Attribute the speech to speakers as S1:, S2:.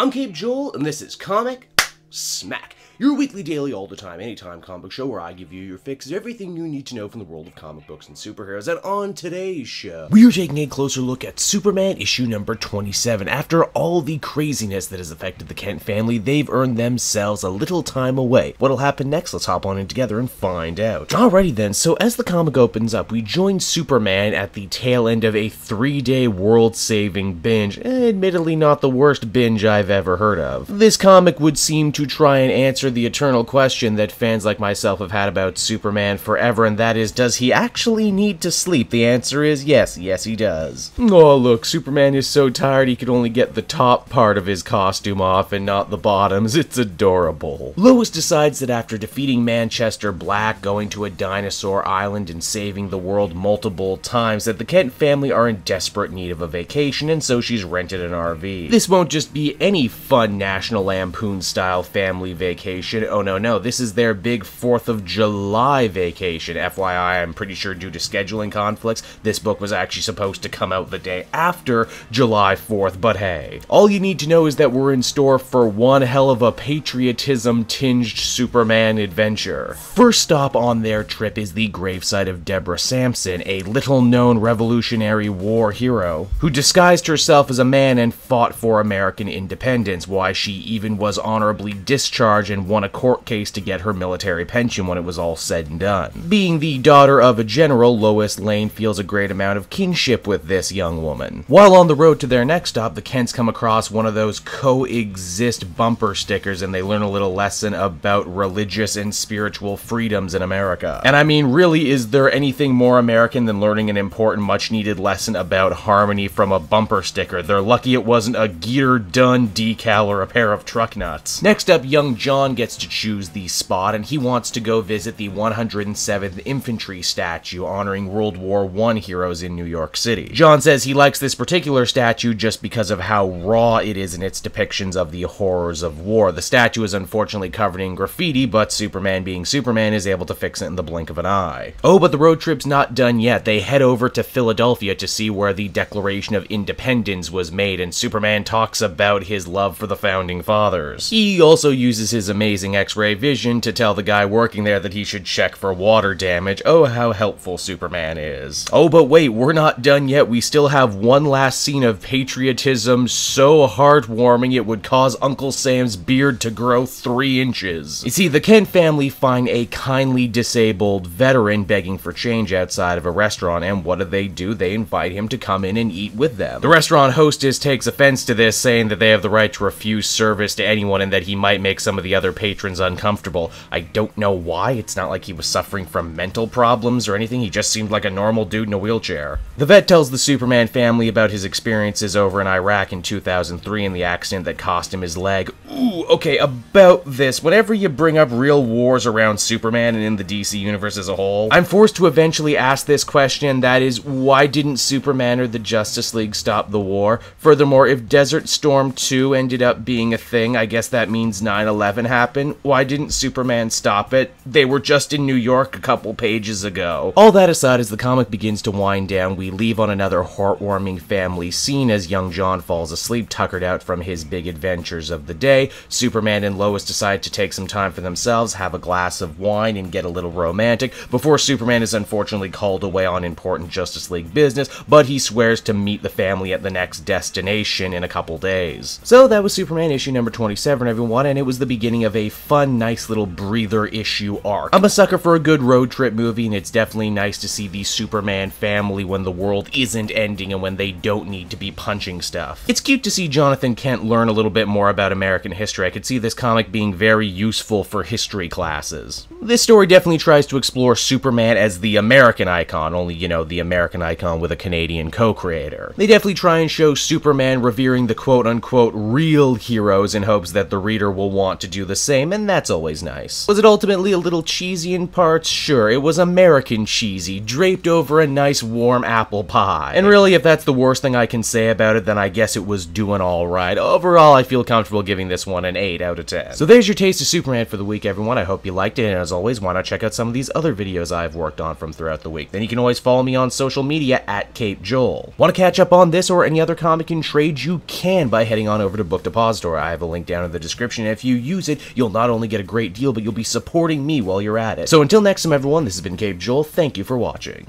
S1: I'm Cape Joel, and this is Comic Smack, your weekly, daily, all the time, anytime comic book show where I give you your fix of everything you need to know from the world of comic books and superheroes. And on today's show, we are taking a closer look at Superman issue number 27. After all the craziness that has affected the Kent family, they've earned themselves a little time away. What'll happen next? Let's hop on in together and find out. Alrighty then, so as the comic opens up, we join Superman at the tail end of a 3-day world-saving binge. Admittedly not the worst binge I've ever heard of. This comic would seem to try and answer the eternal question that fans like myself have had about Superman forever, and that is, does he actually need to sleep? The answer is yes. Yes, he does. Oh, look, Superman is so tired he could only get the top part of his costume off and not the bottoms. It's adorable. Lois decides that after defeating Manchester Black, going to a Dinosaur Island, and saving the world multiple times, that the Kent family are in desperate need of a vacation, and so she's rented an RV. This won't just be any fun National Lampoon-style family vacation. Oh no, this is their big 4th of July vacation. FYI, I'm pretty sure due to scheduling conflicts, this book was actually supposed to come out the day after July 4th, but hey. All you need to know is that we're in store for one hell of a patriotism-tinged Superman adventure. First stop on their trip is the gravesite of Deborah Sampson, a little-known Revolutionary War hero, who disguised herself as a man and fought for American independence. Why, she even was honorably discharged and won a court case to get her military pension when it was all said and done. Being the daughter of a general, Lois Lane feels a great amount of kinship with this young woman. While on the road to their next stop, the Kents come across one of those coexist bumper stickers, and they learn a little lesson about religious and spiritual freedoms in America. And I mean, really, is there anything more American than learning an important, much-needed lesson about harmony from a bumper sticker? They're lucky it wasn't a Gear Done decal or a pair of truck nuts. Next up, young John gets to choose the spot, and he wants to go visit the 107th Infantry statue honoring World War I heroes in New York City. John says he likes this particular statue just because of how raw it is in its depictions of the horrors of war. The statue is unfortunately covered in graffiti, but Superman being Superman is able to fix it in the blink of an eye. Oh, but the road trip's not done yet. They head over to Philadelphia to see where the Declaration of Independence was made, and Superman talks about his love for the Founding Fathers. He also uses his amazing X-ray vision to tell the guy working there that he should check for water damage. Oh, how helpful Superman is. Oh, but wait, we're not done yet. We still have one last scene of patriotism so heartwarming it would cause Uncle Sam's beard to grow 3 inches. You see, the Kent family find a kindly disabled veteran begging for change outside of a restaurant, and what do? They invite him to come in and eat with them. The restaurant hostess takes offense to this, saying that they have the right to refuse service to anyone and that he might make some of the other patrons uncomfortable. I don't know why. It's not like he was suffering from mental problems or anything. He just seemed like a normal dude in a wheelchair. The vet tells the Superman family about his experiences over in Iraq in 2003 and the accident that cost him his leg. Ooh, okay, about this. Whenever you bring up real wars around Superman and in the DC universe as a whole, I'm forced to eventually ask this question, that is, why didn't Superman or the Justice League stop the war? Furthermore, if Desert Storm 2 ended up being a thing, I guess that means 9/11 happened. Why didn't Superman stop it? They were just in New York a couple pages ago. All that aside, as the comic begins to wind down, we leave on another heartwarming family scene as young John falls asleep, tuckered out from his big adventures of the day. Superman and Lois decide to take some time for themselves, have a glass of wine, and get a little romantic, before Superman is unfortunately called away on important Justice League business, but he swears to meet the family at the next destination in a couple days. So that was Superman issue number 27, everyone, and it was the beginning of a fun, nice little breather issue arc. I'm a sucker for a good road trip movie, and it's definitely nice to see the Superman family when the world isn't ending and when they don't need to be punching stuff. It's cute to see Jonathan Kent learn a little bit more about American history. I could see this comic being very useful for history classes. This story definitely tries to explore Superman as the American icon, only, you know, the American icon with a Canadian co-creator. They definitely try and show Superman revering the quote-unquote real heroes in hopes that the reader will want to do the same, and that's always nice. Was it ultimately a little cheesy in parts? Sure, it was American cheesy, draped over a nice warm apple pie. And really, if that's the worst thing I can say about it, then I guess it was doing alright. Overall, I feel comfortable giving this one an 8 out of 10. So there's your taste of Superman for the week, everyone. I hope you liked it, and as always, why not check out some of these other videos I've worked on from throughout the week. Then you can always follow me on social media at Cape Joel. Want to catch up on this or any other comic in trade? You can by heading on over to Book Depository. I have a link down in the description, and if you use it, you'll not only get a great deal, but you'll be supporting me while you're at it. So until next time, everyone, this has been Cape Joel. Thank you for watching.